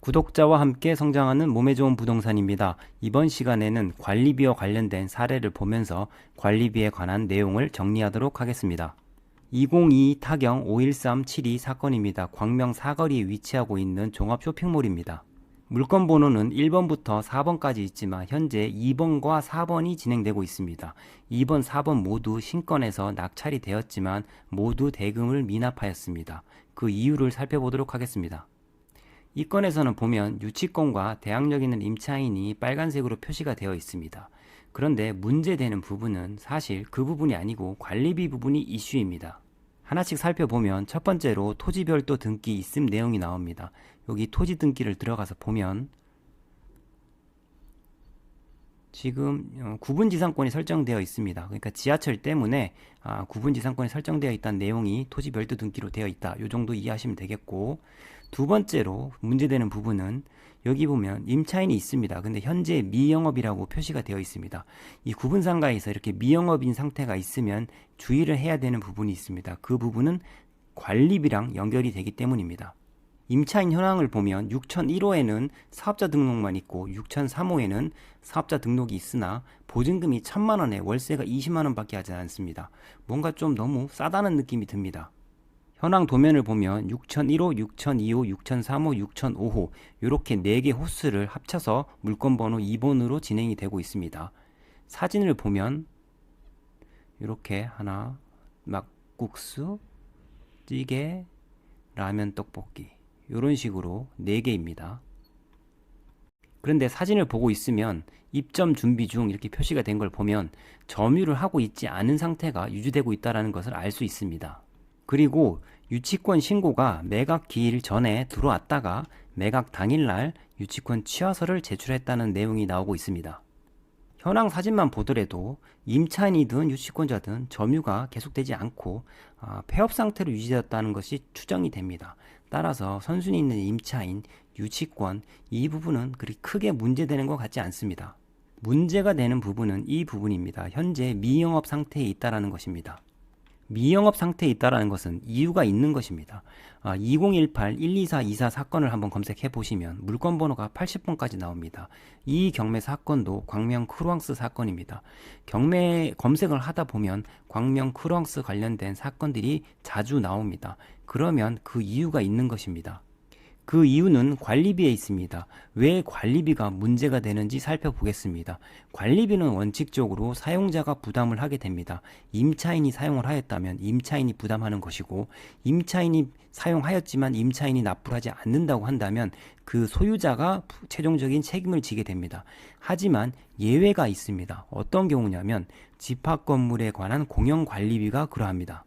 구독자와 함께 성장하는 몸에 좋은 부동산입니다. 이번 시간에는 관리비와 관련된 사례를 보면서 관리비에 관한 내용을 정리하도록 하겠습니다. 2022 타경 51372 사건입니다. 광명 사거리에 위치하고 있는 종합 쇼핑몰입니다. 물건 번호는 1번부터 4번까지 있지만 현재 2번과 4번이 진행되고 있습니다. 2번, 4번 모두 신건에서 낙찰이 되었지만 모두 대금을 미납하였습니다. 그 이유를 살펴보도록 하겠습니다. 이 건에서는 보면 유치권과 대항력 있는 임차인이 빨간색으로 표시가 되어 있습니다. 그런데 문제되는 부분은 사실 그 부분이 아니고 관리비 부분이 이슈입니다. 하나씩 살펴보면 첫 번째로 토지 별도 등기 있음 내용이 나옵니다. 여기 토지 등기를 들어가서 보면 지금 구분지상권이 설정되어 있습니다. 그러니까 지하철 때문에 구분지상권이 설정되어 있다는 내용이 토지 별도 등기로 되어 있다. 이 정도 이해하시면 되겠고, 두 번째로 문제되는 부분은 여기 보면 임차인이 있습니다. 근데 현재 미영업이라고 표시가 되어 있습니다. 이 구분상가에서 이렇게 미영업인 상태가 있으면 주의를 해야 되는 부분이 있습니다. 그 부분은 관리비랑 연결이 되기 때문입니다. 임차인 현황을 보면 6001호에는 사업자 등록만 있고 6003호에는 사업자 등록이 있으나 보증금이 1000만원에 월세가 20만원 밖에 하지 않습니다. 뭔가 좀 너무 싸다는 느낌이 듭니다. 현황 도면을 보면 6001호, 6002호, 6003호, 6005호 이렇게 4개 호수를 합쳐서 물건번호 2번으로 진행이 되고 있습니다. 사진을 보면 이렇게 하나, 막국수, 찌개, 라면, 떡볶이 이런 식으로 4개입니다. 그런데 사진을 보고 있으면 입점 준비 중 이렇게 표시가 된 걸 보면 점유를 하고 있지 않은 상태가 유지되고 있다는 것을 알 수 있습니다. 그리고 유치권 신고가 매각 기일 전에 들어왔다가 매각 당일날 유치권 취하서를 제출했다는 내용이 나오고 있습니다. 현황 사진만 보더라도 임차인이든 유치권자든 점유가 계속되지 않고 폐업 상태로 유지되었다는 것이 추정이 됩니다. 따라서 선순위 있는 임차인, 유치권 이 부분은 그리 크게 문제되는 것 같지 않습니다. 문제가 되는 부분은 이 부분입니다. 현재 미영업 상태에 있다는 것입니다. 미영업 상태에 있다는 것은 이유가 있는 것입니다. 2018-12424 사건을 한번 검색해 보시면 물건 번호가 80번까지 나옵니다. 이 경매 사건도 광명 크루앙스 사건입니다. 경매 검색을 하다 보면 광명 크루앙스 관련된 사건들이 자주 나옵니다. 그러면 그 이유가 있는 것입니다. 그 이유는 관리비에 있습니다. 왜 관리비가 문제가 되는지 살펴보겠습니다. 관리비는 원칙적으로 사용자가 부담을 하게 됩니다. 임차인이 사용을 하였다면 임차인이 부담하는 것이고, 임차인이 사용하였지만 임차인이 납부를 하지 않는다고 한다면 그 소유자가 최종적인 책임을 지게 됩니다. 하지만 예외가 있습니다. 어떤 경우냐면 집합 건물에 관한 공영 관리비가 그러합니다.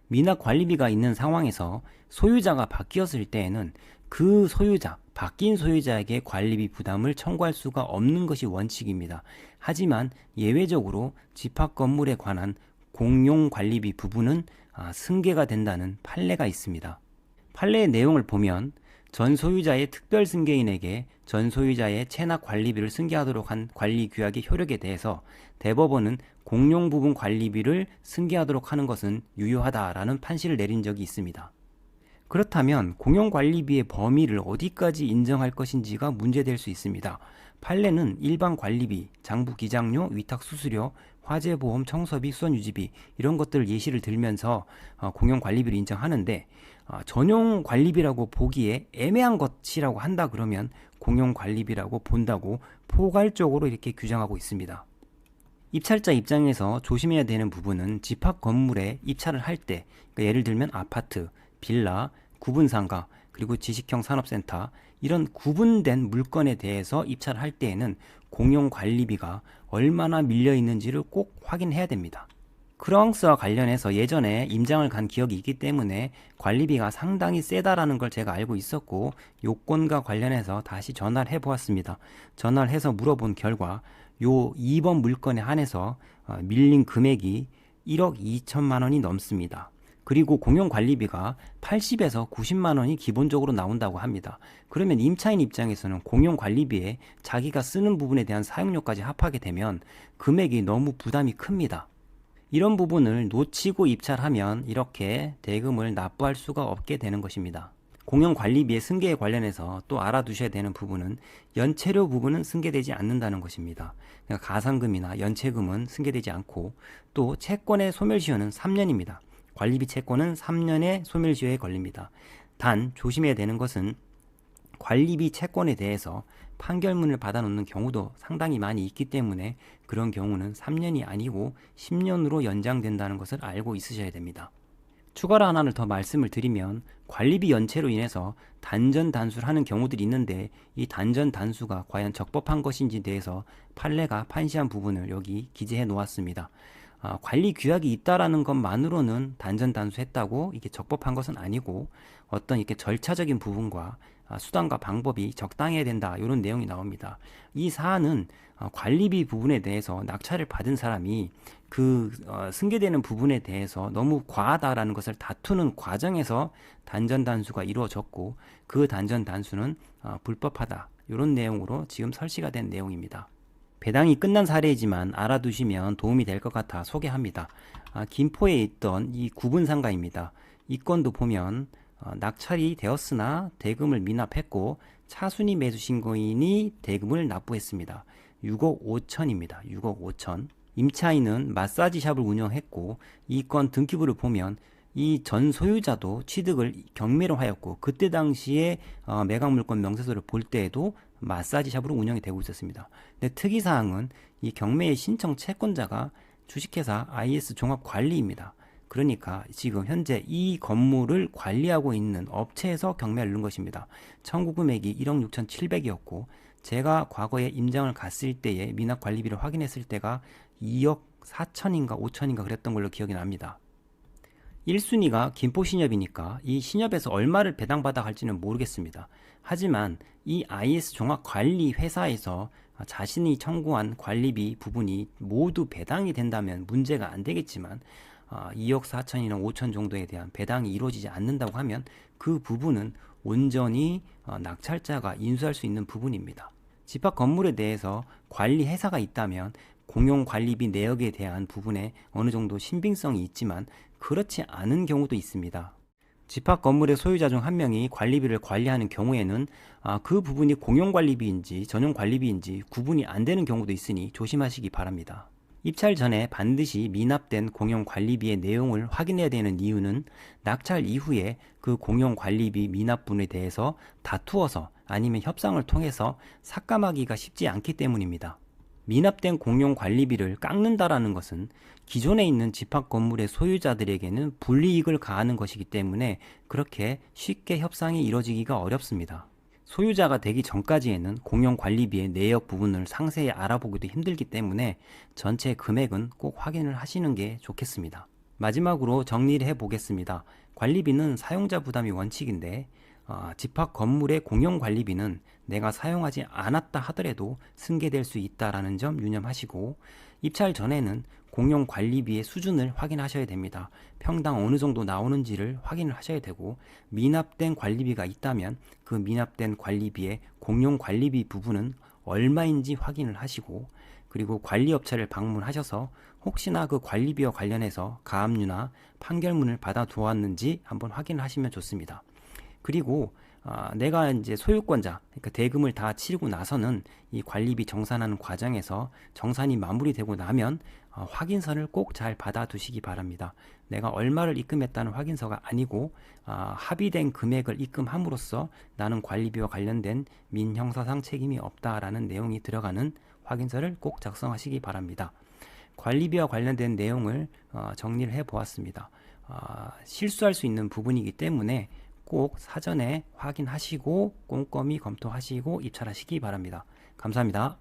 미납 관리비가 있는 상황에서 소유자가 바뀌었을 때에는 그 소유자, 바뀐 소유자에게 관리비 부담을 청구할 수가 없는 것이 원칙입니다. 하지만 예외적으로 집합 건물에 관한 공용 관리비 부분은 승계가 된다는 판례가 있습니다. 판례의 내용을 보면 전 소유자의 특별 승계인에게 전 소유자의 체납 관리비를 승계하도록 한 관리 규약의 효력에 대해서 대법원은 공용 부분 관리비를 승계하도록 하는 것은 유효하다라는 판시를 내린 적이 있습니다. 그렇다면 공용 관리비의 범위를 어디까지 인정할 것인지가 문제될 수 있습니다. 판례는 일반 관리비, 장부 기장료, 위탁 수수료, 화재보험, 청소비, 수선유지비 이런 것들을 예시를 들면서 공용 관리비를 인정하는데, 전용 관리비라고 보기에 애매한 것이라고 한다 그러면 공용 관리비라고 본다고 포괄적으로 이렇게 규정하고 있습니다. 입찰자 입장에서 조심해야 되는 부분은 집합 건물에 입찰을 할 때, 그러니까 예를 들면 아파트, 빌라, 구분상가, 그리고 지식형 산업센터 이런 구분된 물건에 대해서 입찰을 할 때에는 공용 관리비가 얼마나 밀려 있는지를 꼭 확인해야 됩니다. 크루앙스와 관련해서 예전에 임장을 간 기억이 있기 때문에 관리비가 상당히 세다라는 걸 제가 알고 있었고, 요건과 관련해서 다시 전화를 해보았습니다. 전화를 해서 물어본 결과 요 2번 물건에 한해서 밀린 금액이 1억 2천만 원이 넘습니다. 그리고 공용 관리비가 80에서 90만 원이 기본적으로 나온다고 합니다. 그러면 임차인 입장에서는 공용 관리비에 자기가 쓰는 부분에 대한 사용료까지 합하게 되면 금액이 너무 부담이 큽니다. 이런 부분을 놓치고 입찰하면 이렇게 대금을 납부할 수가 없게 되는 것입니다. 공용관리비의 승계에 관련해서 또 알아두셔야 되는 부분은 연체료 부분은 승계되지 않는다는 것입니다. 그러니까 가산금이나 연체금은 승계되지 않고 또 채권의 소멸시효는 3년입니다. 관리비 채권은 3년의 소멸시효에 걸립니다. 단 조심해야 되는 것은 관리비 채권에 대해서 판결문을 받아놓는 경우도 상당히 많이 있기 때문에 그런 경우는 3년이 아니고 10년으로 연장된다는 것을 알고 있으셔야 됩니다. 추가로 하나를 더 말씀을 드리면 관리비 연체로 인해서 단전 단수를 하는 경우들이 있는데 이 단전 단수가 과연 적법한 것인지에 대해서 판례가 판시한 부분을 여기 기재해 놓았습니다. 관리 규약이 있다라는 것만으로는 단전 단수했다고 이게 적법한 것은 아니고 어떤 이렇게 절차적인 부분과 수단과 방법이 적당해야 된다 이런 내용이 나옵니다. 이 사안은 관리비 부분에 대해서 낙찰을 받은 사람이 승계되는 부분에 대해서 너무 과하다라는 것을 다투는 과정에서 단전 단수가 이루어졌고 그 단전 단수는 불법하다 이런 내용으로 지금 설치가 된 내용입니다. 배당이 끝난 사례이지만 알아두시면 도움이 될 것 같아 소개합니다. 김포에 있던 이 구분상가입니다. 이 건도 보면 낙찰이 되었으나 대금을 미납했고 차순위 매수 신고인이 대금을 납부했습니다. 6억 5천입니다. 6억 5천. 임차인은 마사지샵을 운영했고 이 건 등기부를 보면 이 전 소유자도 취득을 경매로 하였고 그때 당시에 매각물권 명세서를 볼 때에도 마사지샵으로 운영이 되고 있었습니다. 근데 특이사항은 이 경매의 신청 채권자가 주식회사 IS 종합관리입니다. 그러니까 지금 현재 이 건물을 관리하고 있는 업체에서 경매를 넣은 것입니다. 청구 금액이 1억 6,700이었고 제가 과거에 임장을 갔을 때에 미납 관리비를 확인했을 때가 2억 4천인가 5천인가 그랬던 걸로 기억이 납니다. 1순위가 김포신협이니까 이 신협에서 얼마를 배당받아 갈지는 모르겠습니다. 하지만 이 IS 종합관리 회사에서 자신이 청구한 관리비 부분이 모두 배당이 된다면 문제가 안 되겠지만 2억 4천이나 5천 정도에 대한 배당이 이루어지지 않는다고 하면 그 부분은 온전히 낙찰자가 인수할 수 있는 부분입니다. 집합 건물에 대해서 관리 회사가 있다면 공용관리비 내역에 대한 부분에 어느 정도 신빙성이 있지만 그렇지 않은 경우도 있습니다. 집합 건물의 소유자 중 한 명이 관리비를 관리하는 경우에는 그 부분이 공용관리비인지 전용관리비인지 구분이 안 되는 경우도 있으니 조심하시기 바랍니다. 입찰 전에 반드시 미납된 공용관리비의 내용을 확인해야 되는 이유는 낙찰 이후에 그 공용관리비 미납분에 대해서 다투어서 아니면 협상을 통해서 삭감하기가 쉽지 않기 때문입니다. 미납된 공용관리비를 깎는다라는 것은 기존에 있는 집합 건물의 소유자들에게는 불이익을 가하는 것이기 때문에 그렇게 쉽게 협상이 이루어지기가 어렵습니다. 소유자가 되기 전까지에는 공용관리비의 내역 부분을 상세히 알아보기도 힘들기 때문에 전체 금액은 꼭 확인을 하시는 게 좋겠습니다. 마지막으로 정리를 해보겠습니다. 관리비는 사용자 부담이 원칙인데 집합 건물의 공용관리비는 내가 사용하지 않았다 하더라도 승계될 수 있다는 점 유념하시고 입찰 전에는 공용관리비의 수준을 확인하셔야 됩니다. 평당 어느 정도 나오는지를 확인을 하셔야 되고 미납된 관리비가 있다면 그 미납된 관리비의 공용관리비 부분은 얼마인지 확인을 하시고 그리고 관리업체를 방문하셔서 혹시나 그 관리비와 관련해서 가압류나 판결문을 받아 두었는지 한번 확인하시면 좋습니다. 그리고 내가 이제 소유권자, 그러니까 대금을 다 치르고 나서는 이 관리비 정산하는 과정에서 정산이 마무리되고 나면 확인서를 꼭 잘 받아 두시기 바랍니다. 내가 얼마를 입금했다는 확인서가 아니고 합의된 금액을 입금함으로써 나는 관리비와 관련된 민형사상 책임이 없다라는 내용이 들어가는 확인서를 꼭 작성하시기 바랍니다. 관리비와 관련된 내용을 정리를 해 보았습니다. 실수할 수 있는 부분이기 때문에 꼭 사전에 확인하시고 꼼꼼히 검토하시고 입찰하시기 바랍니다. 감사합니다.